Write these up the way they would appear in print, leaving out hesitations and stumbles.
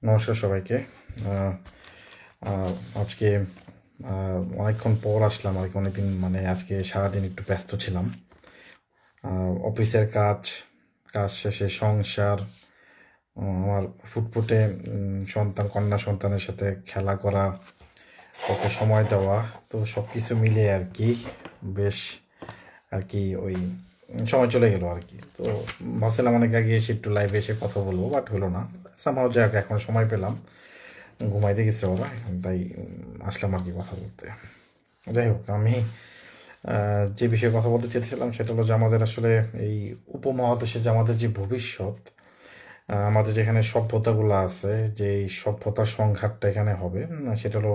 নমস্কার সবাইকে। আহ, আহ, আজকে অনেকক্ষণ পর আসলাম আর কি। অনেকদিন মানে আজকে সারাদিন একটু ব্যস্ত ছিলাম। অফিসের কাজ, কাজ শেষে সংসার, আমার ফুটফুটে সন্তান, কন্যা সন্তানের সাথে খেলা করা, ওকে সময় দেওয়া, তো সব কিছু মিলিয়ে আর কি বেশ আর কি ওই সময় চলে গেল আর কি। তো ভাবছিলাম অনেক আগে এসে একটু লাইভে এসে কথা বলবো, বাট হলো না। সামহাও যাক, এখন সময় পেলাম। ঘুমাইতে গেছে ওরা, তাই আসলাম আর কি কথা বলতে। যাই হোক, আমি যে বিষয়ে কথা বলতে চেয়েছিলাম সেটা হলো যে আমাদের আসলে এই উপমহাদেশে যে আমাদের যে ভবিষ্যৎ, আমাদের যেখানে সভ্যতাগুলো আছে, যে এই সভ্যতার সংঘাতটা এখানে হবে, সেটা হলো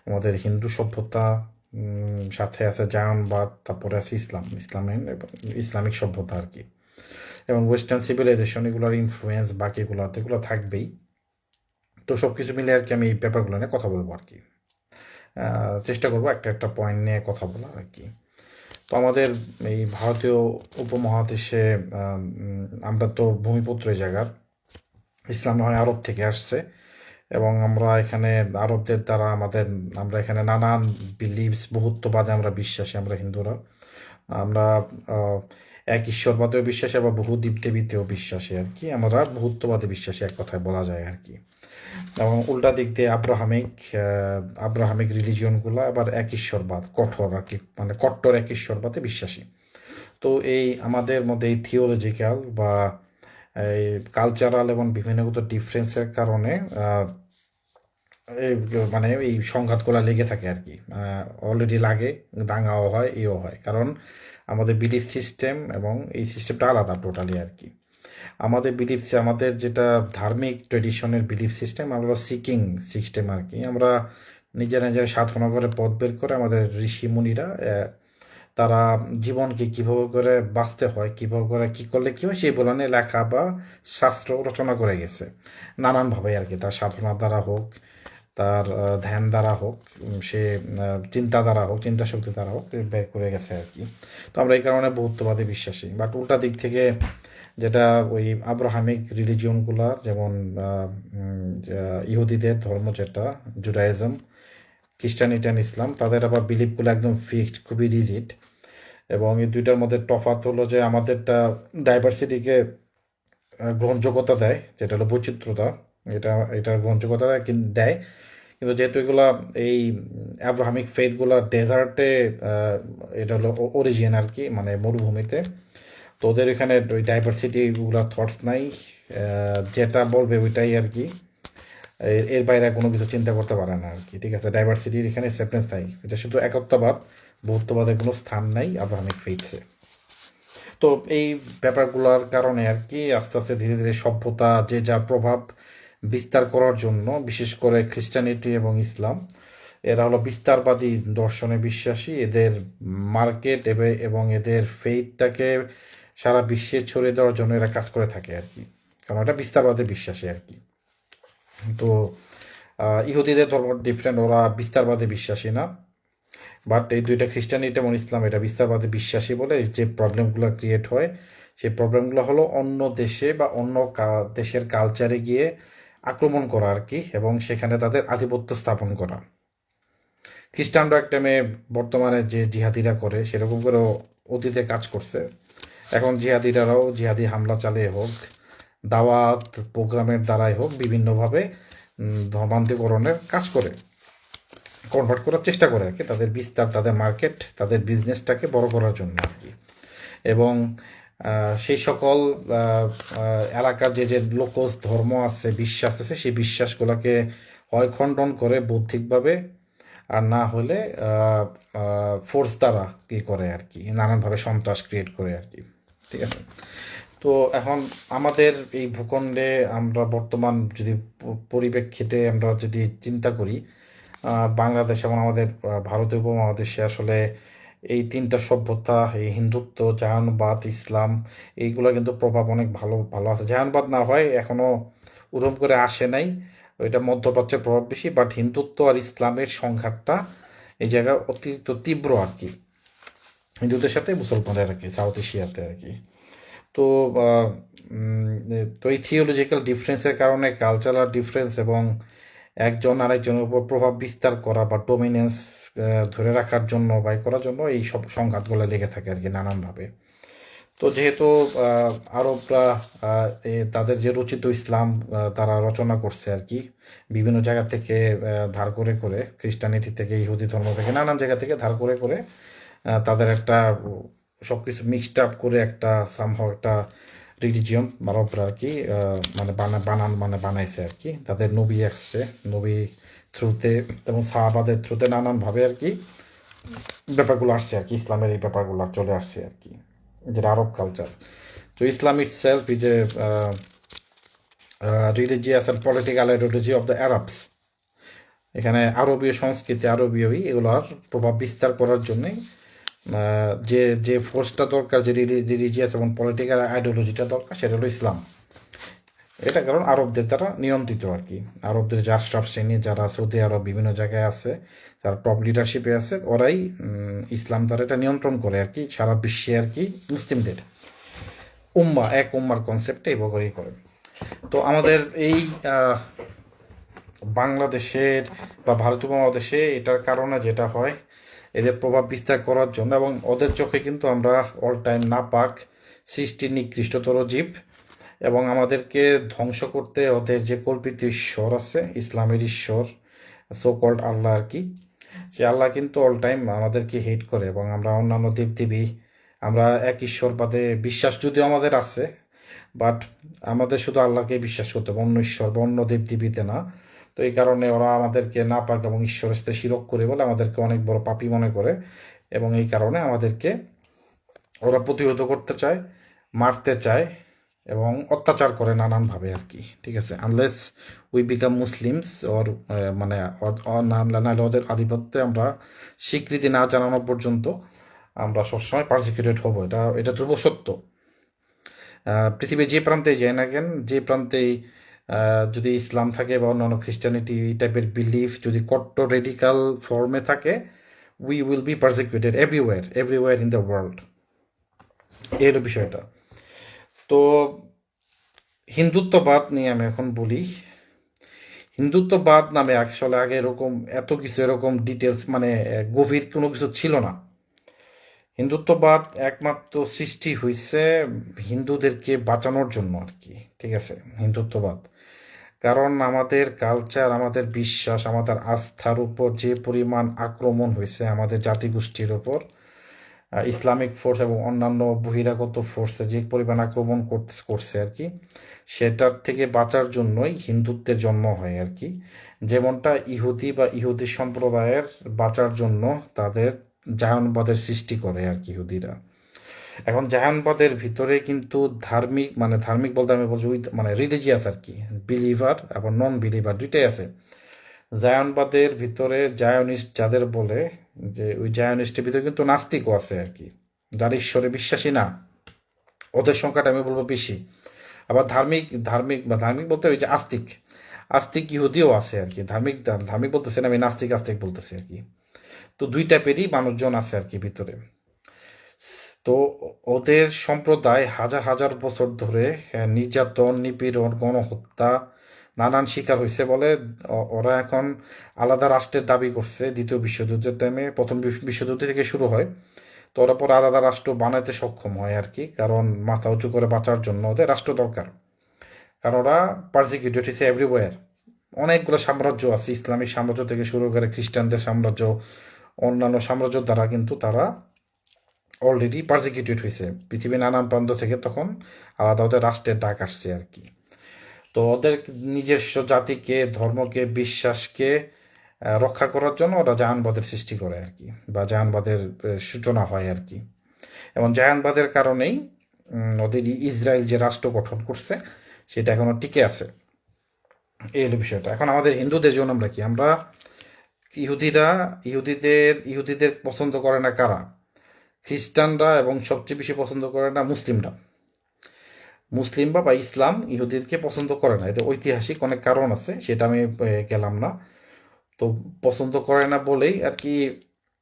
আমাদের হিন্দু সভ্যতা, সাথে আছে জায়নবাদ, তারপরে আছে ইসলামের এবং ইসলামিক সভ্যতা আর কি, এবং ওয়েস্টার্ন সিভিলাইজেশন, এগুলোর ইনফ্লুয়েন্স বাকিগুলোতে এগুলো থাকবেই। তো সব কিছু মিলে আর কি আমি এই ব্যাপারগুলো নিয়ে কথা বলবো আর কি। চেষ্টা করবো একটা একটা পয়েন্ট নিয়ে কথা বলা আর কি। তো আমাদের এই ভারতীয় উপমহাদেশে আমরা তো ভূমিপুত্র এই জায়গার। ইসলাম হয় আরব থেকে আসছে, এবং আমরা এখানে আরবদের দ্বারা আমরা এখানে নানান বিলিভস, বহুত্ববাদে আমরা বিশ্বাসী, আমরা হিন্দুরা। আমরা আহ, এক ঈশ্বরবাদেও বিশ্বাসী, আবার বহু দেবদেবীতেও বিশ্বাসী আর কি। আমরা বহুত্ববাদে বিশ্বাসী, এক কথায় বলা যায় আর কি। এবং উল্টা দিক দিয়ে আব্রাহামিক রিলিজিয়নগুলো আবার এক ঈশ্বরবাদ, কঠোর আর কি, মানে কট্টর এক ঈশ্বরবাদে বিশ্বাসী। তো এই আমাদের মধ্যে এই থিওলজিক্যাল বা এই কালচারাল এবং বিভিন্নগত ডিফারেন্সের কারণে এই মানে এই সংঘাতগুলো লেগে থাকে আর কি। অলরেডি লাগে, দাঙ্গাও হয়, এও হয়, কারণ আমাদের বিলিফ সিস্টেম এবং এই সিস্টেমটা আলাদা টোটালি আর কি। আমাদের যেটা ধার্মিক ট্রেডিশনের বিলিফ সিস্টেম, আমরা সিকিং সিস্টেম আর কি। আমরা নিজেরা নিজেরা সাধনা করে পথ বের করে, আমাদের ঋষি মুনিরা তারা জীবনকে কিভাবে করে বাঁচতে হয়, কিভাবে করে কী করলে কী হয়, সেই বলে নিয়ে লেখা বা শাস্ত্র রচনা করে গেছে নানানভাবে আর কি। তার সাধনার দ্বারা হোক, তার ধ্যান দ্বারা হোক, সে চিন্তা দ্বারা হোক, চিন্তা শক্তি দ্বারা হোক, বের করে গেছে আর কি। তো আমরা এই কারণে বহুত্ববাদে বিশ্বাসী। বাট উল্টা দিক থেকে যেটা ওই আব্রাহামিক রিলিজিয়নগুলার, যেমন ইহুদিদের ধর্ম যেটা জুডাইজম, খ্রিস্টানিটি অ্যান্ড ইসলাম, তাদের আবার বিলিফগুলো একদম ফিক্সড, খুবই রিজিড। এবং এই দুইটার মধ্যে তফাৎ হলো যে আমাদেরটা ডাইভার্সিটিকে গ্রহণযোগ্যতা দেয়, যেটা হলো বৈচিত্র্যতা। এটা এটা গ্রহণযোগ্যতা দেয়, কিন্তু যেহেতু এগুলা এই অ্যাব্রাহামিক ফেথগুলা ডেজার্টে, এটা হলো অরিজিন আর কি, মানে মরুভূমিতে। তো ওদের এখানে ওই ডাইভার্সিটি এগুলা থটস নাই। যেটা বলবে ওইটাই আর কি, এর বাইরে কোনো কিছু চিন্তা করতে পারে না আর কি। ঠিক আছে, ডাইভার্সিটির এখানে অ্যাকসেপ্টেন্স নাই, এটা শুধু একত্ববাদ, বহুত্ববাদের কোনো স্থান নাই আব্রাহামিক ফেথসে। তো এই ব্যাপারগুলোর কারণে আর কি আস্তে আস্তে ধীরে ধীরে সভ্যতা যে যার প্রভাব বিস্তার করার জন্য, বিশেষ করে খ্রিস্টানিটি এবং ইসলাম, এরা হলো বিস্তারবাদী দর্শনে বিশ্বাসী। এদের মার্কেট এবং এদের ফেইথটাকে সারা বিশ্বে ছড়িয়ে দেওয়ার জন্য এরা কাজ করে থাকে আর কি, কারণ এটা বিস্তারবাদে বিশ্বাসী আর কি। তো ইহুদিদের ধর্ম ডিফারেন্ট, ওরা বিস্তারবাদে বিশ্বাসী না। বাট এই দুইটা, খ্রিস্টানিটি এবং ইসলাম, এটা বিস্তারবাদে বিশ্বাসী বলে যে প্রবলেমগুলো ক্রিয়েট হয়, সেই প্রবলেমগুলো হলো অন্য দেশে বা অন্য দেশের কালচারে গিয়ে আক্রমণ করা আর কি, এবং সেখানে তাদের আধিপত্য স্থাপন করা। খ্রিস্টানরা এক টাইমে, বর্তমানে যে জিহাদিরা করে সেরকম করে অতীতে কাজ করছে। এখন জিহাদি হামলা চালিয়ে হোক, দাওয়াত প্রোগ্রামের দ্বারাই হোক, বিভিন্নভাবে ধর্মান্তরীকরণের কাজ করে, কনভার্ট করার চেষ্টা করে আর কি, তাদের বিস্তার, তাদের মার্কেট, তাদের বিজনেসটাকে বড় করার জন্য আর কি। এবং সেই সকল এলাকার যে যে লোকজ ধর্ম আছে, বিশ্বাস আছে, সেই বিশ্বাসগুলোকে হয় খণ্ডন করে বৌদ্ধিকভাবে, আর না হলে ফোর্স দ্বারা কি করে আর কি, নানানভাবে সন্ত্রাস ক্রিয়েট করে আর কি। ঠিক আছে। তো এখন আমাদের এই ভূখণ্ডে আমরা বর্তমান যদি পরিপ্রেক্ষিতে আমরা যদি চিন্তা করি, বাংলাদেশ এবং আমাদের ভারতীয় উপমহাদেশে আসলে এই তিনটা সভ্যতা, এই হিন্দুত্ব, জায়নবাদ, ইসলাম, এইগুলো কিন্তু প্রভাব অনেক ভালো ভালো আছে। জায়নবাদ না হয় এখনো উরম করে আসে নাই, ওইটা মধ্যপ্রাচ্যের প্রভাব বেশি। বাট হিন্দুত্ব আর ইসলামের সংঘাতটা এই জায়গায় অতিরিক্ত তীব্র আর কি, হিন্দুদের সাথে মুসলমানের আর কি, সাউথ এশিয়াতে আর কি। তো আহ, তো এই থিওলজিক্যাল ডিফারেন্সের কারণে কালচারাল ডিফারেন্স এবং একজন আরেকজনের উপর প্রভাব বিস্তার করা বা ডোমিনেন্স ধরে রাখার জন্য বা করার জন্য এই সব সংঘাতগুলো লেগে থাকে আর কি নানানভাবে। তো যেহেতু আরবরা তাদের যে রচিত ইসলাম তারা রচনা করছে আর কি বিভিন্ন জায়গা থেকে ধার করে করে খ্রিস্টানিটি থেকে ইহুদি ধর্ম থেকে নানান জায়গা থেকে ধার করে করে তাদের একটা সব কিছু মিক্সড আপ করে একটা সামহাও একটা রিলিজিয়ন আরবরা আর কি মানে বানাইছে আর কি। তাদের নবী আসছে, নবী থ্রুতে এবং সাহাবাদের থ্রুতে নানানভাবে আর কি ব্যাপারগুলো আসছে আর কি, ইসলামের এই ব্যাপারগুলো চলে আসছে আর কি, যেটা আরব কালচার। তো Islam itself is a religious and political ideology of the Arabs. এখানে আরবীয় সংস্কৃতি আরবীয়ই এগুলোর প্রভাব বিস্তার করার জন্যই যে যে ফোর্সটা দরকার, যে রিলিজিয়াস এবং পলিটিক্যাল আইডিওলজিটা দরকার, সেটা হলো ইসলাম। এটা কারণ আরবদের দ্বারা নিয়ন্ত্রিত আর কি। আরবদের যে আশরাফ শ্রেণী যারা সৌদি আরব বিভিন্ন জায়গায় আছে, যারা টপ লিডারশিপে আছে, ওরাই ইসলাম দ্বারা এটা নিয়ন্ত্রণ করে আর কি সারা বিশ্বে আর কি মুসলিমদের। উম্মা, এক উম্মার কনসেপ্টে এই বগরই করে। তো আমাদের এই বাংলাদেশের বা ভারত উপমহাদেশে এটার কারণে যেটা হয়, এদের প্রভাব বিস্তার করার জন্য এবং ওদের চোখে কিন্তু আমরা অল টাইম নাপাক, সৃষ্টির নিকৃষ্টতর জীব, এবং আমাদেরকে ধ্বংস করতে ওদের যে কল্পিত ঈশ্বর আছে, ইসলামের ঈশ্বর, সো কল্ড আল্লাহ আর কি, সে আল্লাহ কিন্তু অল টাইম আমাদেরকে হেট করে। এবং আমরা অন্যান্য দেবদেবী, আমরা এক ঈশ্বরবাদে বিশ্বাস যদিও আমাদের আছে, বাট আমাদের শুধু আল্লাহকে বিশ্বাস করতে হবে, অন্য ঈশ্বর বা অন্য দেবদেবীতে না। তো এই কারণে ওরা আমাদেরকে নাপাক এবং ঈশ্বরের সাথে শিরক করে বলে আমাদেরকে অনেক বড় পাপী মনে করে, এবং এই কারণে আমাদেরকে ওরা প্রতিহত করতে চায়, মারতে চায় এবং অত্যাচার করে নানানভাবে আর কি। ঠিক আছে, আনলেস উই বিকাম মুসলিমস ওর মানে নাহলে ওদের আধিপত্যে আমরা স্বীকৃতি না জানানো পর্যন্ত আমরা সবসময় পারসিকিউটেড হব। এটা এটা ধ্রুব সত্য। পৃথিবীর যে প্রান্তে যাই না কেন, যে প্রান্তেই যদি ইসলাম থাকে বা অন্যান্য খ্রিস্টানিটি টাইপের বিলিফ যদি কট্টর রেডিকাল ফর্মে থাকে, we will be persecuted everywhere in the world. এর বিষয়টা। তো হিন্দুত্ববাদ নিয়ে আমি এখন বলি। হিন্দুত্ববাদ নামে আসলে আগে এরকম এত কিছু এরকম ডিটেলস মানে গভীর কোনো কিছু ছিল না। হিন্দুত্ববাদ একমাত্র সৃষ্টি হয়েছে হিন্দুদেরকে বাঁচানোর জন্য আর কি। ঠিক আছে, হিন্দুত্ববাদ কারণ আমাদের কালচার, আমাদের বিশ্বাস, আমাদের আস্থার উপর যে পরিমাণ আক্রমণ হয়েছে আমাদের জাতিগোষ্ঠীর ওপর, ইসলামিক ফোর্স এবং অন্যান্য বহিরাগত ফোর্সে যে পরিমাণ আক্রমণ করছে আর কি, সেটার থেকে বাঁচার জন্যই হিন্দুত্বের জন্ম হয় আর কি। যেমনটা ইহুদি বা ইহুদি সম্প্রদায়ের বাঁচার জন্য তাদের জায়নবাদের সৃষ্টি করে আর কি ইহুদিরা। এখন জায়নবাদের ভিতরে কিন্তু ধার্মিক, মানে ধার্মিক বলতে আমি বলছি মানে রিলিজিয়াস আর কি, বিলিভার এবং নন বিলিভার দুইটাই আছে। জায়নবাদের ভিতরে জায়নিস্ট যাদের বলে, যে ওই জায়নিস্টের ভিতরে কিন্তু নাস্তিকও আছে আর কি, যারা ঈশ্বরে বিশ্বাসী না, ওদের সংখ্যাটা আমি বলবো বেশি। আবার ধার্মিক ধার্মিক বা ধার্মিক বলতে ওই যে আস্তিক, আস্তিক ইহুদিও আছে আর কি। ধার্মিক ধার্মিক বলতেছে না, আমি নাস্তিক আস্তিক বলতেছি আর কি। তো দুই টাইপেরই মানুষজন আছে আর কি ভিতরে। তো ওদের সম্প্রদায় হাজার হাজার বছর ধরে নির্যাতন, নিপীড়ন, গণহত্যা নানান শিকার হয়েছে বলে ওরা এখন আলাদা রাষ্ট্রের দাবি করছে। দ্বিতীয় বিশ্বযুদ্ধের টাইমে প্রথম বিশ্বযুদ্ধ থেকে শুরু হয়, তো ওরা পরে আলাদা রাষ্ট্র বানাতে সক্ষম হয় আর কি, কারণ মাথা উঁচু করে বাঁচার জন্য ওদের রাষ্ট্র দরকার। কারণ ওরা পারসিকিউটেড হয়েছে এভরিওয়্যার। অনেকগুলো সাম্রাজ্য আছে, ইসলামিক সাম্রাজ্য থেকে শুরু করে খ্রিস্টানদের সাম্রাজ্য, অন্যান্য সাম্রাজ্য দ্বারা কিন্তু তারা অলরেডি পারসিকিউটেড হয়েছে পৃথিবীর নানান প্রান্ত থেকে। তখন আলাদা ওদের রাষ্ট্রের ডাক আসছে আর কি। তো ওদের নিজস্ব জাতিকে, ধর্মকে, বিশ্বাসকে রক্ষা করার জন্য ওরা জাহানবাদের সৃষ্টি করে আর কি, বা জাহানবাদের সূচনা হয় আর কি। এবং জাহানবাদের কারণেই ওদের ইসরায়েল যে রাষ্ট্র গঠন করছে সেটা এখনো টিকে আছে। এই হলো বিষয়টা। এখন আমাদের হিন্দুদের জন্য আমরা কি, আমরা ইহুদিদের পছন্দ করে না কারা? খ্রিস্টানরা, এবং সবচেয়ে বেশি পছন্দ করে না মুসলিমরা। মুসলিমরা বা ইসলাম ইহুদিদেরকে পছন্দ করে না। এতে ঐতিহাসিক অনেক কারণ আছে, সেটা আমি গেলাম না। তো পছন্দ করে না বলেই আর কি,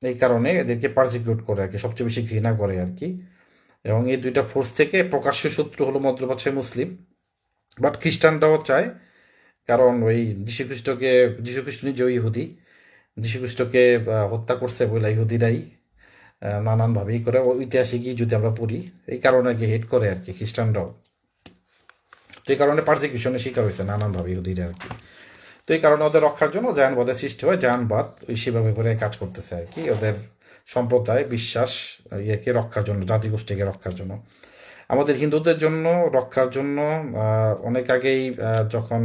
এই কারণে এদেরকে পারসিকিউট করে আর কি, সবচেয়ে বেশি ঘৃণা করে আর কি। এবং এই দুইটা ফোর্স থেকে প্রকাশ্য শত্রু হলো মধ্যপ্রাচ্যের মুসলিম, বাট খ্রিস্টানরাও চায়, কারণ ওই যীশুখ্রিস্ট নিজেও ইহুদি, যীশুখ্রিস্টকে হত্যা করছে বলে ইহুদিরাই নানানভাবেই করে ঐতিহাসিকই যদি আমরা পড়ি, এই কারণে আর কি হেট করে আর কি খ্রিস্টানরাও। তো এই কারণে পারসিকিউশনের শিকার হয়েছে নানানভাবে ইহুদিরা আর কি। তো এই কারণে ওদের রক্ষার জন্য জায়নবাদের সৃষ্টি হয়, জায়নবাদ ওই সেভাবে করে কাজ করতেছে আর কি, ওদের সম্প্রদায় বিশ্বাস ইয়েকে রক্ষার জন্য, জাতিগোষ্ঠীকে রক্ষার জন্য। আমাদের হিন্দুদের জন্য রক্ষার জন্য অনেক আগেই যখন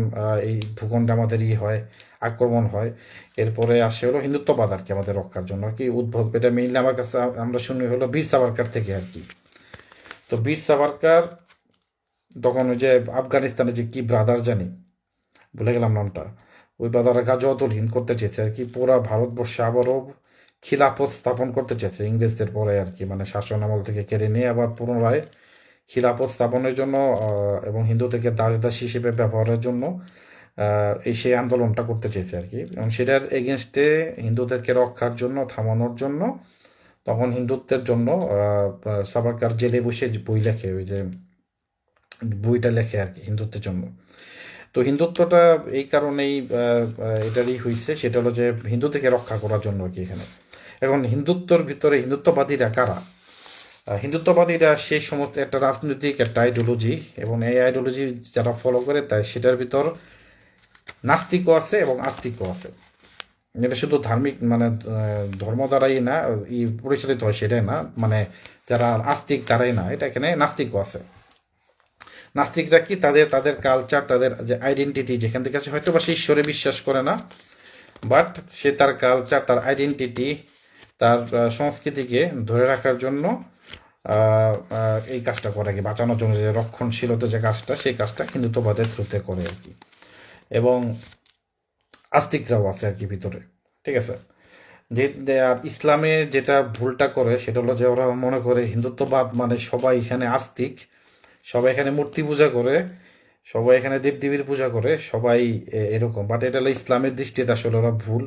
এই ভূখণ্ডে আমাদের হয়, আক্রমণ হয়, এরপরে আসে হলো হিন্দুত্ববাদ আর কি আমাদের রক্ষার জন্য আর কি উদ্ভব। এটা মেইনলি আমার কাছে আমরা শুনি হলো বীর সাভারকার থেকে আর কি। তো বীর সাভারকার তখন ওই যে আফগানিস্তানে যে কি ব্রাদার জানি, ভুলে গেলাম নামটা, ওই ব্রাদাররা গাজওয়াতুল হিন্দ করতে চেয়েছে আর কি, পুরা ভারতবর্ষে আবারও খিলাফত স্থাপন করতে চেয়েছে ইংরেজদের পরে আর কি, মানে শাসন আমল থেকে কেড়ে নিয়ে আবার পুনরায় খিলাফত স্থাপনের জন্য এবং হিন্দুদেরকে দাস দাসী হিসেবে ব্যবহারের জন্য এই সেই আন্দোলনটা করতে চেয়েছে আর কি। এবং সেটার এগেনস্টে হিন্দুদেরকে রক্ষার জন্য, থামানোর জন্য তখন হিন্দুত্বের জন্য সাভারকার জেলে বসে বই লেখে, ওই যে বইটা লেখে আর কি হিন্দুত্বের জন্য। তো হিন্দুত্বটা এই কারণেই এটারই হয়েছে, সেটা হলো যে হিন্দুদেরকে রক্ষা করার জন্য আর কি এখানে। এখন হিন্দুত্বর ভিতরে হিন্দুত্ববাদীরা কারা? হিন্দুত্ববাদীরা সেই সমস্ত একটা রাজনৈতিক একটা আইডিওলজি, এবং এই আইডিওলজি যারা ফলো করে তাই সেটার ভিতর নাস্তিকও আছে এবং আস্তিকও আছে। এটা শুধু ধার্মিক মানে ধর্ম দ্বারাই না পরিচালিত হয় সেটাই না, মানে যারা আস্তিক তারাই না, এটা এখানে নাস্তিকও আছে। নাস্তিকরা কি, তাদের তাদের কালচার, তাদের যে আইডেন্টিটি যেখান থেকে আছে, হয়তো বা সে ঈশ্বরে বিশ্বাস করে না, বাট সে তার কালচার, তার আইডেন্টিটি, তার সংস্কৃতিকে ধরে রাখার জন্য এই কাজটা করে আর কি, বাঁচানোর জন্য যে রক্ষণশীলতা যে কাজটা, সেই কাজটা হিন্দুত্ববাদের থ্রুতে করে আর কি। এবং আস্তিকরাও আছে আর কি ভিতরে, ঠিক আছে। যে আর ইসলামের যেটা ভুলটা করে সেটা হলো যে ওরা মনে করে হিন্দুত্ববাদ মানে সবাই এখানে আস্তিক, সবাই এখানে মূর্তি পূজা করে, সবাই এখানে দেবদেবীর পূজা করে, সবাই এরকম। বাট এটা হলো ইসলামের দৃষ্টিতে আসলে ওরা ভুল।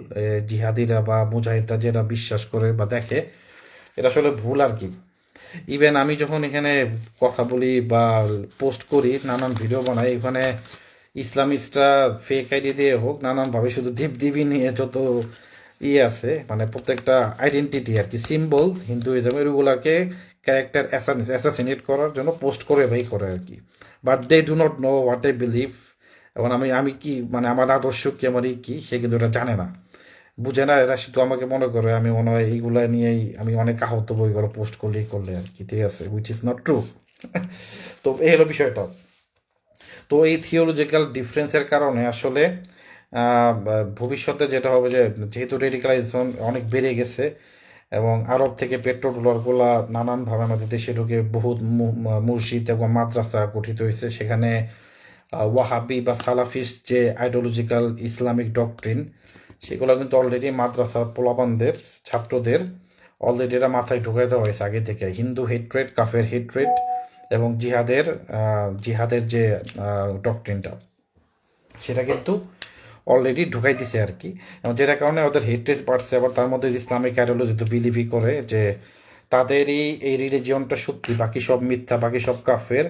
জিহাদিরা বা মুজাহিদরা যেটা বিশ্বাস করে বা দেখে, এটা আসলে ভুল আর কি। ইভেন আমি যখন এখানে কথা বলি বা পোস্ট করি, নানান ভিডিও বানাই, এখানে ইসলামিস্টরা ফেক আইডি দিয়ে হোক নানানভাবে শুধু দেবদেবী নিয়ে যত আছে, মানে প্রত্যেকটা আইডেন্টিটি আর কি, সিম্বল হিন্দুইজমের, ওগুলাকে ক্যারেক্টার অ্যাসাসিনেট করার জন্য পোস্ট করে করে আর কি। But they do not know what I believe. এবং আমি কি, মানে আমার আদর্শ কি, আমার কি, সে কিন্তু এটা জানে না, বুঝে না। এরা শুধু আমাকে মনে করে আমি মনে হয় এইগুলা নিয়েই আমি অনেক আহত বই করে পোস্ট করলে আর কি, ঠিক আছে, উইচ ইজ নট ট্রু। তো এই হলো বিষয়টা। তো এই থিওলজিক্যাল ডিফারেন্সের কারণে আসলে ভবিষ্যতে যেটা হবে যে, যেহেতু রেডিকালাইজেশন অনেক বেড়ে গেছে এবং আরব থেকে পেট্রো ডলারগুলা নানানভাবে আমাদের দেশে ঢুকে বহুত মসজিদ এবং মাদ্রাসা গঠিত হয়েছে, সেখানে ওয়াহাবি বা সালাফিস্ট যে আইডিওলজিক্যাল ইসলামিক ডক্ট্রিন, সেগুলো কিন্তু অলরেডি মাদ্রাসার পোলাপানদের, ছাত্রদের অলরেডি এরা মাথায় ঢুকাই দেওয়া হয়েছে আগে থেকে। হিন্দু হেট্রেড, কাফের হেট্রেড এবং জিহাদের যে ডক্ট্রিনটা, সেটা কিন্তু অলরেডি ঢুকাই দিছে আর কি। এবং যেটার কারণে ওদের হেট্রেজ বাড়ছে। আবার তার মধ্যে ইসলামিক আইডিওলজি তো বিলিভই করে যে তাদেরই এই রিলিজিয়নটা সত্যি, বাকি সব মিথ্যা, বাকি সব কাফের,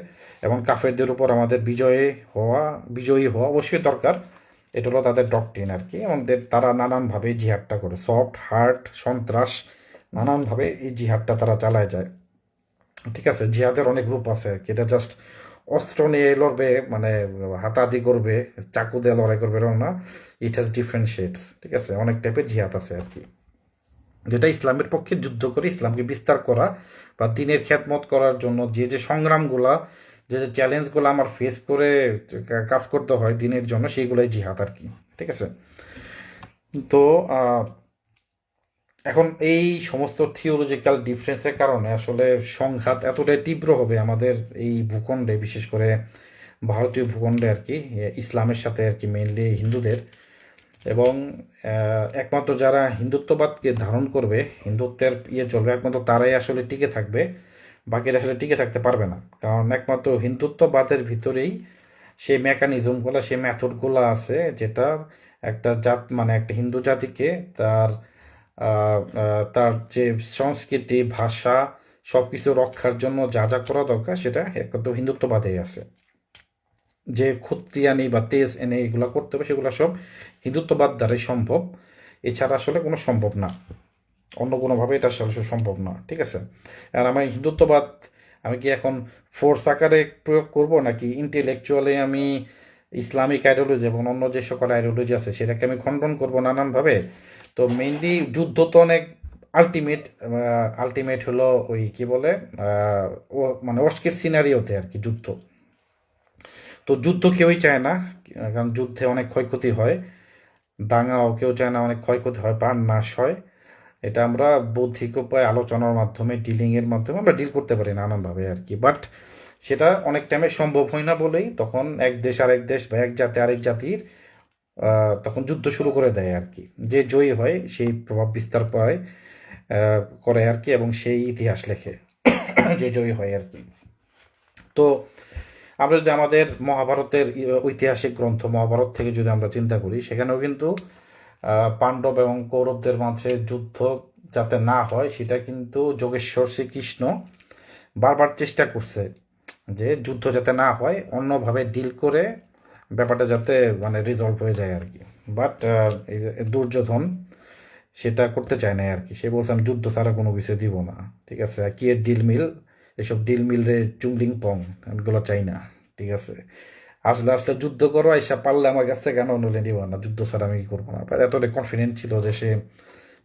এবং কাফেরদের উপর আমাদের বিজয়ী হওয়া অবশ্যই দরকার। এটা হলো তাদের ডক্ট্রিন আর কি। এবং তারা নানানভাবে জিহাদটা করে, সফট হার্ট সন্ত্রাস, নানানভাবে এই জিহাদটা তারা চালায় যায়, ঠিক আছে। জিহাদের অনেক রূপ আছে আর কি, এটা জাস্ট অস্ত্র নিয়ে লড়বে, মানে হাতাহাতি করবে, চাকু দিয়ে লড়াই করবে, এরকম না। ইট হ্যাজ ডিফারেন্ট শেডস, ঠিক আছে। অনেক টাইপের জিহাদ আছে আর কি, যেটা ইসলামের পক্ষে যুদ্ধ করে ইসলামকে বিস্তার করা বা দিনের খ্যাতমত করার জন্য যে সংগ্রামগুলা, যে চ্যালেঞ্জগুলো আমার ফেস করে কাজ করতে হয় দিনের জন্য, সেইগুলাই জিহাদ আর কি, ঠিক আছে। তো এখন এই সমস্ত থিওলজিক্যাল ডিফারেন্সের কারণে আসলে সংঘাত এতটাই তীব্র হবে আমাদের এই ভূখণ্ডে, বিশেষ করে ভারতীয় ভূখণ্ডে আর কি, ইসলামের সাথে আর কি, মেইনলি হিন্দুদের। এবং একমাত্র যারা হিন্দুত্ববাদকে ধারণ করবে, হিন্দুত্বের চলবে, একমাত্র তারাই আসলে টিকে থাকবে, বাকিরা আসলে টিকে থাকতে পারবে না। কারণ একমাত্র হিন্দুত্ববাদের ভিতরেই সেই মেকানিজমগুলো, সেই মেথডগুলো আছে, যেটা একটা জাত, মানে একটা হিন্দু জাতিকে তার তার যে সংস্কৃতি, ভাষা, সব কিছু রক্ষার জন্য যা যা করা দরকার সেটা একদম হিন্দুত্ববাদেই আছে। যে ক্ষত্রিয়ানি বা তেজ এনে এগুলো করতে হবে সেগুলো সব হিন্দুত্ববাদ দ্বারাই সম্ভব, এছাড়া আসলে কোনো সম্ভব না, অন্য কোনোভাবে এটা আসলে সম্ভব না, ঠিক আছে। আর আমি হিন্দুত্ববাদ আমি কি এখন ফোর্স আকারে প্রয়োগ করব, নাকি ইন্টেলেকচুয়ালি আমি ইসলামিক আইডিওলজি এবং অন্য যে সকল আইডিওলজি আছে সেটাকে আমি খণ্ডন করব নানানভাবে? তো মেইনলি যুদ্ধ তো অনেক আলটিমেট, আলটিমেট হলো ওই কি বলে মানে অস্কের সিনারিওতে আর কি যুদ্ধ। তো যুদ্ধ কেউই চায় না, কারণ যুদ্ধে অনেক ক্ষয়ক্ষতি হয়, দাঙ্গাও কেউ চায় না, অনেক ক্ষয়ক্ষতি হয়, প্রাণ নাশ হয়। এটা আমরা বৌদ্ধিক উপায় আলোচনার মাধ্যমে ডিলিংয়ের মাধ্যমে আমরা ডিল করতে পারি নানানভাবে আর কি। বাট সেটা অনেক টাইমে সম্ভব হয় না বলেই তখন এক দেশ আরেক দেশ বা এক জাতি আরেক জাতির তখন যুদ্ধ শুরু করে দেয় আর কি। যে জয়ী হয় সেই প্রভাব বিস্তার পায় করে আর কি, এবং সেই ইতিহাস লেখে যে জয়ী হয় আর কি। তো আমরা যদি আমাদের মহাভারতের ঐতিহাসিক গ্রন্থ মহাভারত থেকে যদি আমরা চিন্তা করি, সেখানেও কিন্তু পাণ্ডব এবং কৌরবদের মাঝে যুদ্ধ যাতে না হয় সেটা কিন্তু যোগেশ্বর শ্রীকৃষ্ণ বারবার চেষ্টা করছে যে যুদ্ধ যাতে না হয়, অন্যভাবে ডিল করে ব্যাপারটা যাতে মানে রিজলভ হয়ে যায় আর কি। বাট দুর্যোধন সেটা করতে চায় না আর কি। সে বলছে আমি যুদ্ধ ছাড়া কোনো কিছু দিব না, ঠিক আছে। আর কি এর ডিল মিল, এসব ডিল মিল রে চুংলিং পং, আমি এগুলো চাই না, ঠিক আছে। আসলে আসলে যুদ্ধ করো, আইসা পারলে আমার কাছে কেন নলে নিব না, যুদ্ধ ছাড়া আমি কি করবো না। এতটাই কনফিডেন্ট ছিল যে সে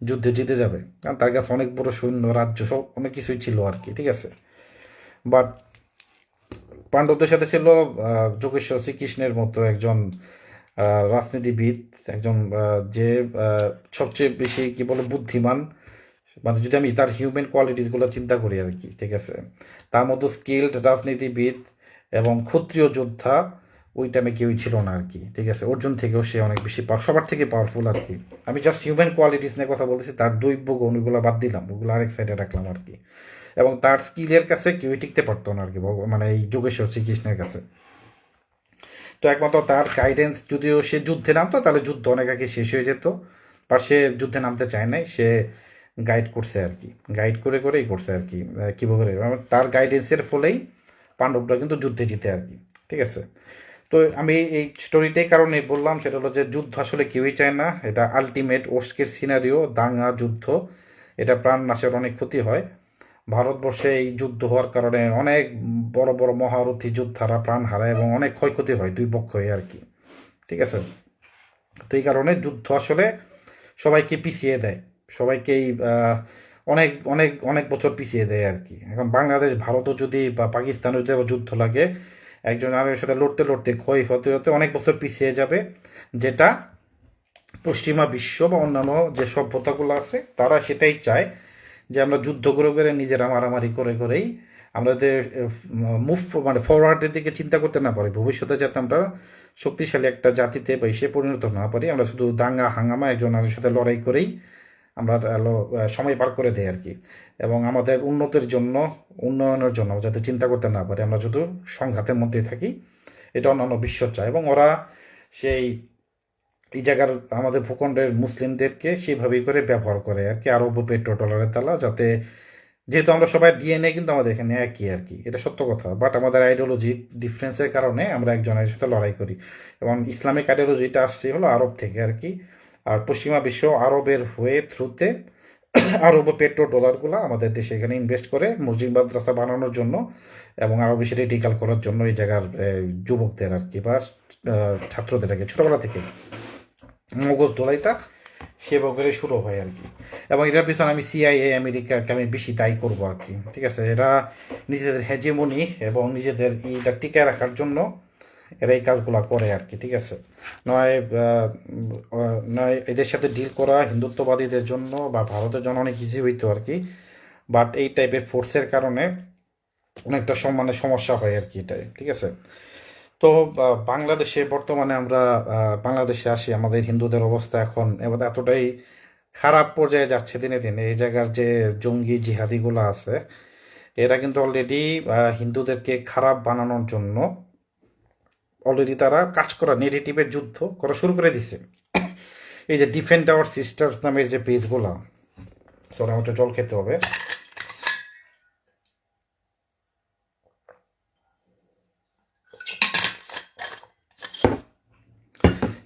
যুদ্ধে জিতে যাবে, কারণ তার কাছে অনেক বড় সৈন্য রাজ্য সব অনেক কিছুই ছিল আর কি, ঠিক আছে। বাট পাণ্ডবদের সাথে ছিল যোগেশ্বর শ্রীকৃষ্ণের মতো একজন রাজনীতিবিদ, একজন যে সবচেয়ে বেশি কি বলে বুদ্ধিমান, মানে যদি আমি তার হিউম্যান কোয়ালিটিসগুলো চিন্তা করি আর কি, ঠিক আছে। তার মতো স্কিল্ড রাজনীতিবিদ এবং ক্ষত্রিয় যোদ্ধা ওই টাইমে কেউই ছিল না আর কি, ঠিক আছে। অর্জুন থেকেও সে অনেক বেশি সবার থেকে পাওয়ারফুল আর কি। আমি জাস্ট হিউম্যান কোয়ালিটিস নিয়ে কথা বলতেছি, তার দৈব্য গুণ ওইগুলো বাদ দিলাম, ওগুলো আরেক সাইডে রাখলাম আর কি। এবং তার স্কিলের কাছে কেউই টিকতে পারতো না আর কি, মানে এই যোগেশ্বর শ্রীকৃষ্ণের কাছে। তো একমাত্র তার গাইডেন্স, যদিও সে যুদ্ধে নামতো তাহলে যুদ্ধ অনেক আগে শেষ হয়ে যেত, আর সে যুদ্ধে নামতে চায় নাই, সে গাইড করছে আর কি, গাইড করে করেই করছে আর কি, কীভাবে তার গাইডেন্সের ফলেই পাণ্ডবরা কিন্তু যুদ্ধে জিতে আর কি, ঠিক আছে। তো আমি এই স্টোরিটাই কারণে বললাম, সেটা হলো যে যুদ্ধ আসলে কেউই চায় না, এটা আলটিমেট ওস্টকের সিনারিও, দাঙ্গা যুদ্ধ, এটা প্রাণ নাশের অনেক ক্ষতি হয়। ভারতবর্ষে এই যুদ্ধ হওয়ার কারণে অনেক বড় বড় মহারথী যোদ্ধারা প্রাণ হারায় এবং অনেক ক্ষয়ক্ষতি হয় দুই পক্ষই আর কি, ঠিক আছে। তো এই কারণে যুদ্ধ আসলে সবাইকে পিছিয়ে দেয়, সবাইকেই অনেক অনেক অনেক বছর পিছিয়ে দেয় আর কি। এখন বাংলাদেশ ভারতও যদি বা পাকিস্তানও যদি আবার যুদ্ধ লাগে, একজন আরেকজনের সাথে লড়তে লড়তে ক্ষয় হতে হতে অনেক বছর পিছিয়ে যাবে, যেটা পশ্চিমা বিশ্ব বা অন্যান্য যে সভ্যতাগুলো আছে তারা সেটাই চায়, যে আমরা যুদ্ধ করে করে নিজেরা মারামারি করে করেই আমাদের মুভ মানে ফরওয়ার্ডের দিকে চিন্তা করতে না পারি, ভবিষ্যতে যাতে আমরা শক্তিশালী একটা জাতিতে বা সে পরিণত না পারি, আমরা শুধু দাঙ্গা হাঙ্গামা একজন আরেকজনের সাথে লড়াই করেই আমরা সময় পার করে দেই আর কি। এবং আমাদের উন্নতির জন্য, উন্নয়নের জন্য যাতে চিন্তা করতে না পারি, আমরা শুধু সংঘাতের মধ্যেই থাকি, এটা অন্যান্য বিশ্ব চায়। এবং ওরা সেই এই জায়গার আমাদের ভূখণ্ডের মুসলিমদেরকে সেভাবেই করে ব্যবহার করে আর কি, আরব পেট্রো ডলারের তালা, যাতে যেহেতু আমরা সবাই ডিএনএ কিন্তু আমাদের এখানে একই আর কি, এটা সত্য কথা। বাট আমাদের আইডিওলজি ডিফারেন্সের কারণে আমরা একজনের সাথে লড়াই করি। এবং ইসলামিক আইডিওলজিটা আসছে হলো আরব থেকে আর কি, আর পশ্চিমা বিশ্ব আরবের হয়ে থ্রুতে আরব পেট্রো ডলারগুলো আমাদের দেশে এখানে ইনভেস্ট করে মসজিদ মাদ্রাসা বানানোর জন্য এবং আরও বেশি রেডিকাল করার জন্য এই জায়গার যুবকদের আর কি বা ছাত্রদের আগে ছোটবেলা থেকে মগজ ধোলাইটা সেবা করে শুরু হয় আর কি। এবং এটার পিছনে আমি সিআইএ আমেরিকাকে আমি বেশি দায়ী করবো আর কি, ঠিক আছে। এরা নিজেদের হেজেমনি এবং নিজেদের এইটা টিকায় রাখার জন্য এরা এই কাজগুলো করে আর কি, ঠিক আছে। নয় নয় এদের সাথে ডিল করা হিন্দুত্ববাদীদের জন্য বা ভারতের জন্য অনেক ইজি হইতো আর কি, বাট এই টাইপের ফোর্সের কারণে অনেকটা মানে সমস্যা হয় আর কি এটাই, ঠিক আছে। তো বাংলাদেশে বর্তমানে আমরা বাংলাদেশে আসি, আমাদের হিন্দুদের অবস্থা এখন এবার এতটাই খারাপ পর্যায়ে যাচ্ছে দিনে দিনে। এই জায়গার যে জঙ্গি জিহাদিগুলো আছে এরা কিন্তু অলরেডি হিন্দুদেরকে খারাপ বানানোর জন্য অলরেডি তারা কাজ করা, নেগেটিভের যুদ্ধ করা শুরু করে দিছে। এই যে ডিফেন্ড আওয়ার সিস্টার্স নামের যে পেজগুলো, সরি আমার জল খেতে হবে,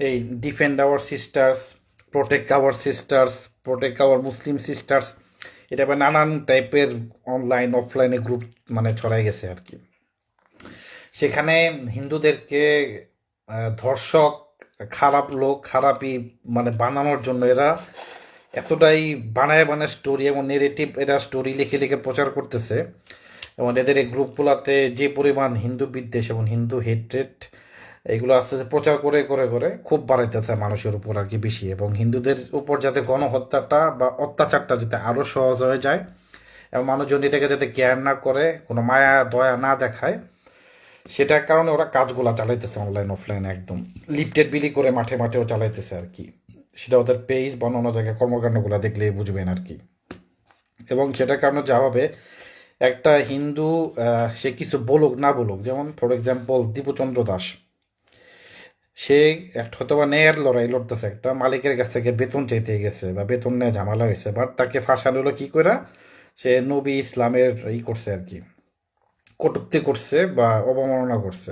এই defend our sisters, protect our sisters, protect our Muslim sisters, এটা আবার নানান টাইপের অনলাইন অফলাইনে গ্রুপ মানে ছড়াই গেছে আর কি। সেখানে হিন্দুদেরকে ধর্ষক, খারাপ লোক, খারাপই মানে বানানোর জন্য এরা এতটাই বানায় বানায় স্টোরি এবং নেগেটিভ এরা স্টোরি লিখে লিখে প্রচার করতেছে, এবং এদের এই গ্রুপগুলোতে যে পরিমাণ হিন্দু বিদ্বেষ এবং হিন্দু হেট্রেট এগুলো আস্তে আস্তে প্রচার করে করে করে খুব বাড়াইতেছে মানুষের উপর আর কি বেশি, এবং হিন্দুদের উপর যাতে গণহত্যাটা বা অত্যাচারটা যাতে আরও সহজ হয়ে যায় এবং মানুষজন এটাকে যাতে কেয়ার না করে, কোনো মায়া দয়া না দেখায়, সেটার কারণে ওরা কাজগুলা চালাইতেছে অনলাইন অফলাইন একদম লিফটেড বিলি করে মাঠে মাঠেও চালাইতেছে আর কি। সেটা ওদের পেজ বা অন্য জায়গায় কর্মকাণ্ডগুলো দেখলেই বুঝবেন আর কি। এবং সেটার কারণে যা হবে, একটা হিন্দু সে কিছু বলুক না বলুক, যেমন ফর এক্সাম্পল দীপুচন্দ্র দাস, সে হয়তো বা ন্যায়ের লড়াই লড়তেছে, একটা মালিকের কাছ থেকে বেতন চাইতে গেছে বা বেতন নিয়ে ঝামেলা হয়েছে, বাট তাকে ফাঁসানো হলো কি করে, সে নবী ইসলামের করছে আর কি, কটূক্তি করছে বা অবমাননা করছে।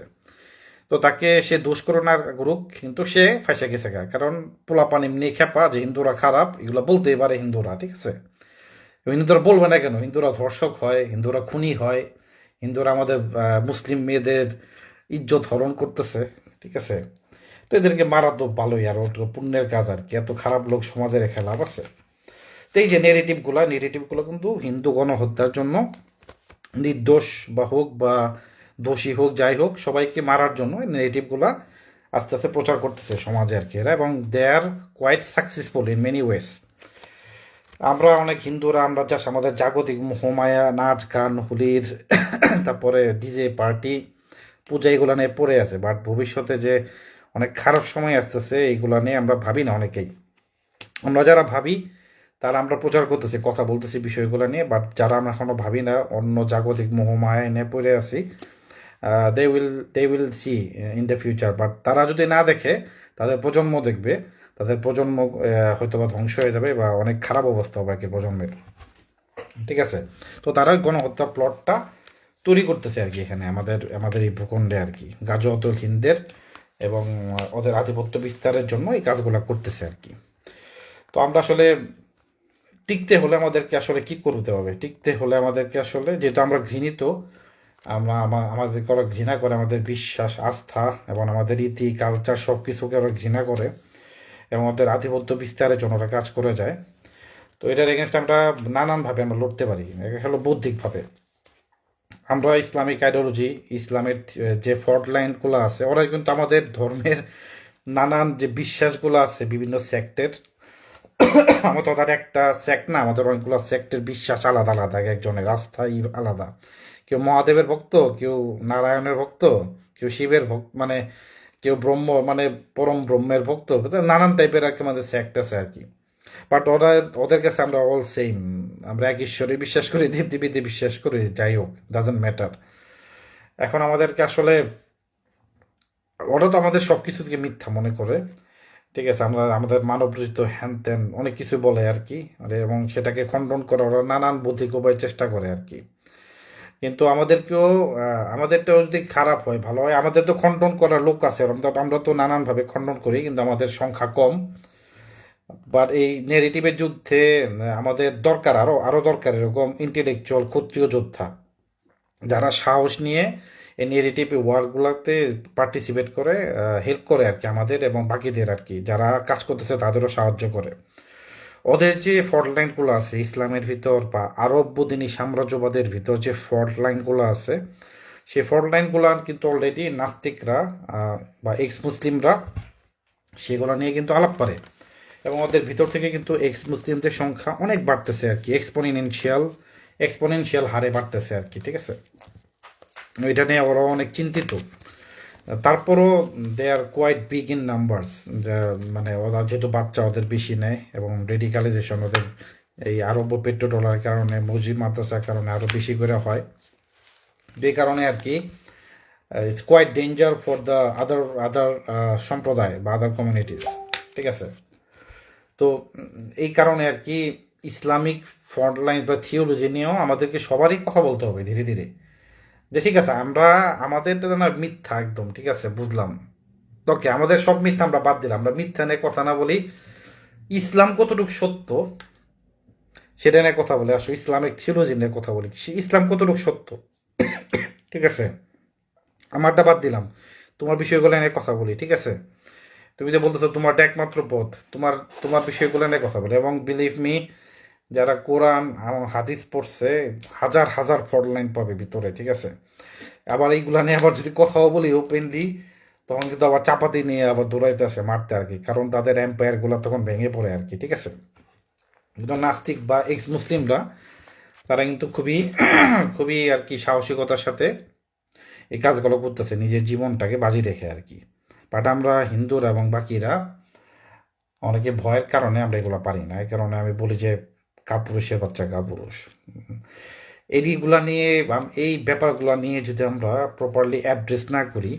তো তাকে সে দোষ করো না করুক, কিন্তু সে ফাঁসে গেছে কারণ পোলাপান এমনি খেপা যে হিন্দুরা খারাপ, এগুলো বলতেই পারে হিন্দুরা, ঠিক আছে। হিন্দুরা বলবে না কেন, হিন্দুরা ধর্ষক হয়, হিন্দুরা খুনি হয়, হিন্দুরা আমাদের মুসলিম মেয়েদের ইজ্জত হরণ করতেছে, ঠিক আছে। তো এদেরকে মারা তো ভালোই, আর ওটা পুণ্যের কাজ আর কি, এত খারাপ লোক সমাজে রেখে লাভ আছে। তো এই যে নেগেটিভগুলো কিন্তু হিন্দু গণহত্যার জন্য নির্দোষ বা হোক বা দোষী হোক যাই হোক সবাইকে মারার জন্য নেগেটিভগুলা আস্তে আস্তে প্রচার করতেছে সমাজে আর কি এরা, এবং they are quite successful in many ways. আমরা অনেক হিন্দুরা আমরা জাস্ট আমাদের জাগতিক মোহমায়া, নাচ গান, হোলির তারপরে ডিজে পার্টি, পূজা এগুলো নিয়ে পড়ে আছে, বাট ভবিষ্যতে যে অনেক খারাপ সময় আসতেছে এইগুলো নিয়ে আমরা ভাবি না অনেকেই। আমরা যারা ভাবি তারা আমরা প্রচার করতেছি, কথা বলতেছি বিষয়গুলো নিয়ে, বাট যারা আমরা এখনো ভাবি না, অন্য জাগতিক মোহমায়া নিয়ে পড়ে আছি, they will see in the future. But তারা যদি না দেখে, তাদের প্রজন্ম দেখবে, তাদের প্রজন্ম হয়তো বা ধ্বংস হয়ে যাবে বা অনেক খারাপ অবস্থা হবে আর কি প্রজন্মের, ঠিক আছে। তো তারা গণহত্যা প্লটটা তৈরি করতেছে আর কি এখানে আমাদের আমাদের এই ভূখণ্ডে আর কি, গাজওয়াতুল হিন্দের এবং ওদের আধিপত্য বিস্তারের জন্য এই কাজগুলো করতেছে আর কি। তো আমরা আসলে টিকতে হলে আমাদেরকে আসলে কি করতে হবে, টিকতে হলে আমাদেরকে আসলে, যেহেতু আমরা ঘৃণিত, আমাদেরকে ওরা ঘৃণা করে, আমাদের বিশ্বাস আস্থা এবং আমাদের ইতি কালচার সব কিছুকে ওরা ঘৃণা করে এবং ওদের আধিপত্য বিস্তারের জন্য ওরা কাজ করে যায়। তো এটার এগেনস্ট আমরা নানানভাবে আমরা লড়তে পারি, এটা হলো বৌদ্ধিকভাবে। আমরা ইসলামিক আইডিওলজি, ইসলামের যে ফল্ট লাইনগুলো আছে, ওরা কিন্তু আমাদের ধর্মের নানান যে বিশ্বাসগুলো আছে বিভিন্ন সেক্টের, আমাদের তার একটা সেক্ট না, আমাদের অনেকগুলো সেক্টের বিশ্বাস আলাদা আলাদা, একজনের আস্থাই আলাদা, কেউ মহাদেবের ভক্ত, কেউ নারায়ণের ভক্ত, কেউ শিবের ভক্ত, মানে কেউ ব্রহ্ম মানে পরম ব্রহ্মের ভক্ত, নানান টাইপের আর কি আমাদের সেক্ট আছে আর কি। বাট ওদের কাছে আমরা অল সেম, আমরা এক ঈশ্বরে বিশ্বাস করি, দেবদেবীতে বিশ্বাস করি, যাই হোক, ডাজেন্ট ম্যাটার। এখন আমাদেরকে আসলে, ওরা তো আমাদের সব কিছু থেকে মিথ্যা মনে করে, ঠিক আছে, আমরা আমাদের মানবরচিত হ্যান ত্যান অনেক কিছু বলে আর কি, এবং সেটাকে খণ্ডন করে ওরা নানান বুদ্ধিক উপায় চেষ্টা করে আর কি। কিন্তু আমাদেরটাও যদি খারাপ হয় ভালো হয়, আমাদের তো খণ্ডন করার লোক আছে, আমরা তো নানানভাবে খণ্ডন করি, কিন্তু আমাদের সংখ্যা কম। বাট এই নেগেটিভের যুদ্ধে আমাদের দরকার, আরো দরকার এরকম ইন্টেলেকচুয়াল ক্ষত্রিয় যোদ্ধা, যারা সাহস নিয়ে এই নেগেটিভ ওয়ারগুলোতে পার্টিসিপেট করে, হেল্প করে আর কি আমাদের এবং বাকিদের আর কি, যারা কাজ করতেছে তাদেরও সাহায্য করে। ওদের যে ফল্ট লাইনগুলো আছে ইসলামের ভিতর বা আরব বদিনী সাম্রাজ্যবাদের ভিতর যে ফল্ট লাইনগুলো আছে, সেই ফল্ট লাইনগুলো কিন্তু অলরেডি নাস্তিকরা বা এক্স মুসলিমরা সেগুলো নিয়ে কিন্তু আলাপ করে, এবং ওদের ভিতর থেকে কিন্তু এক্স মুসলিমদের সংখ্যা অনেক বাড়তেছে আর কি, এক্সপোনেনশিয়াল হারে বাড়তেছে আর কি, ঠিক আছে। এটা নিয়ে ওরা অনেক চিন্তিত। তারপরও they are quite big in numbers, মানে ওরা যেহেতু বাচ্চা ওদের বেশি নেয় এবং রেডিকালাইজেশন ওদের এই আরব পেট্রো ডলারের কারণে, মসজিদ মাদ্রাসার কারণে আরও বেশি করে হয়। এই কারণে আর কি it's quite danger for the other সম্প্রদায় বা আদার কমিউনিটিস, ঠিক আছে। তো এই কারণে আর কি ইসলামিক ফ্রন্ট লাইন বা থিওলজি নিয়েও আমাদেরকে সবারই কথা বলতে হবে ধীরে ধীরে, যে ঠিক আছে আমরা আমাদেরটা না মিথ্যা একদম, ঠিক আছে বুঝলাম, ওকে, আমাদের সব মিথ্যা আমরা বাদ দিলাম, আমরা মিথ্যা নিয়ে কথা না বলি, ইসলাম কতটুকু সত্য সেটা নিয়ে কথা বলি, আসলে ইসলামিক থিওলজি নিয়ে কথা বলি, ইসলাম কতটুকু সত্য, ঠিক আছে? আমারটা বাদ দিলাম, তোমার বিষয়গুলো নিয়ে কথা বলি, ঠিক আছে? তুমি যে বলতেছো তোমারটা একমাত্র পথ, তোমার তোমার বিষয়গুলো নিয়ে কথা বলি। এবং বিলিভ মি, যারা কোরআন হাদিস পড়ছে হাজার হাজার ফল্ট লাইন পাবে ভিতরে, ঠিক আছে? আবার এইগুলা নিয়ে আবার যদি কথাও বলি ওপেনলি, তখন কিন্তু আবার চাপাতি নিয়ে আবার দৌড়াইতে আসে মারতে আর কি, কারণ তাদের এম্পায়ার গুলা তখন ভেঙে পড়ে আর কি, ঠিক আছে? নাস্তিক বা এক্স মুসলিমরা তারা কিন্তু খুবই খুবই আর কি সাহসিকতার সাথে এই কাজগুলো করতেছে নিজের জীবনটাকে বাজি রেখে আর কি। বাট আমরা হিন্দুরা এবং বাকিরা অনেকে ভয়ের কারণে আমরা এগুলো পারি না, এই কারণে আমি বলি যে কাপুরুষের বাচ্চা কাপুরুষ। এইগুলা নিয়ে এই ব্যাপারগুলো নিয়ে যদি আমরা প্রপারলি অ্যাড্রেস না করি,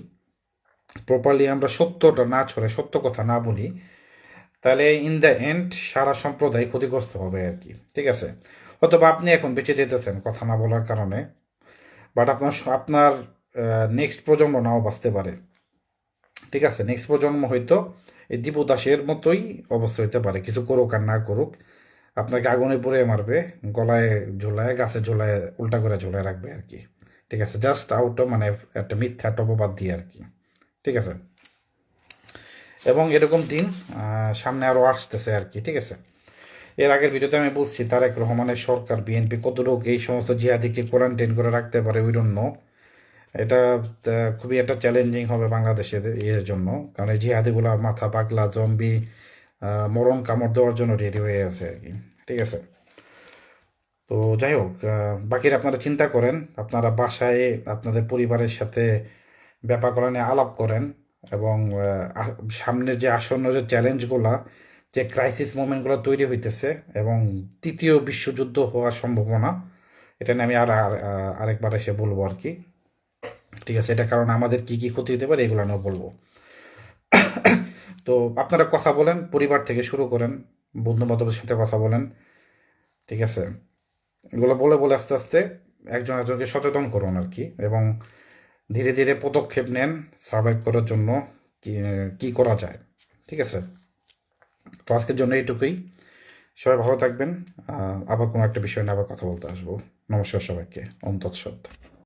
প্রপারলি আমরা সত্যটা না ছড়ে, সত্য কথা না বলি, তাহলে ইন দ্য এন্ড সারা সম্প্রদায় ক্ষতিগ্রস্ত হবে আর কি, ঠিক আছে? অথবা আপনি এখন বেঁচে যেতেছেন কথা না বলার কারণে, বাট আপনার আপনার নেক্সট প্রজন্ম নাও বাঁচতে পারে, ঠিক আছে? নেক্সট প্রজন্ম হয়তো এই দীপু দাসের মতোই অবস্থা হইতে পারে, কিছু করুক আর না করুক, আপনাকে আগুনে পুড়ে মারবে, গলায় ঝোলায়, গাছে ঝোলায়, উল্টা করে ঝোলায় রাখবে আর কি, ঠিক আছে? জাস্ট আউট অফ মানে একটা মিথ্যা একটা অপবাদ দিয়ে আর কি, ঠিক আছে? এবং এরকম দিন সামনে আরও আসতেছে আর কি, ঠিক আছে? এর আগের ভিডিওতে আমি বলছি তারেক রহমানের সরকার বিএনপি কতটুকু এই সমস্ত জিহাদিকে কোয়ারেন্টাইন করে রাখতে পারে, উই ডোন্ট নো। এটা খুবই একটা চ্যালেঞ্জিং হবে বাংলাদেশের ইয়ের জন্য, কারণ এই জিহাদিগুলো মাথা পাগলা জম্বি মরণ কামড় দেওয়ার জন্য রেডি হয়ে আছে আর কি, ঠিক আছে? তো যাই হোক, বাকিরা আপনারা চিন্তা করেন, আপনারা বাসায় আপনাদের পরিবারের সাথে ব্যাপারগুলো নিয়ে আলাপ করেন, এবং সামনের যে আসন্ন যে চ্যালেঞ্জগুলা, যে ক্রাইসিস মোমেন্টগুলো তৈরি হইতেছে, এবং তৃতীয় বিশ্বযুদ্ধ হওয়ার সম্ভাবনা, এটা নিয়ে আমি আরেকবার এসে বলবো আর কি, ঠিক আছে? এটা কারণ আমাদের কি কি ক্ষতি হতে পারে এগুলো নিয়েও বলবো। তো আপনারা কথা বলেন, পরিবার থেকে শুরু করেন, বন্ধু বান্ধবের সাথে কথা বলেন, ঠিক আছে? এগুলো বলে বলে আস্তে আস্তে একজন একজনকে সচেতন করুন আর কি, এবং ধীরে ধীরে পদক্ষেপ নেন সার্ভাইভ করার জন্য, কি কি করা যায়, ঠিক আছে? তো আজকের জন্য এইটুকুই, সবাই ভালো থাকবেন। আবার কোনো একটা বিষয় নিয়ে আবার কথা বলতে আসবো। নমস্কার সবাইকে, ওম তৎসৎ।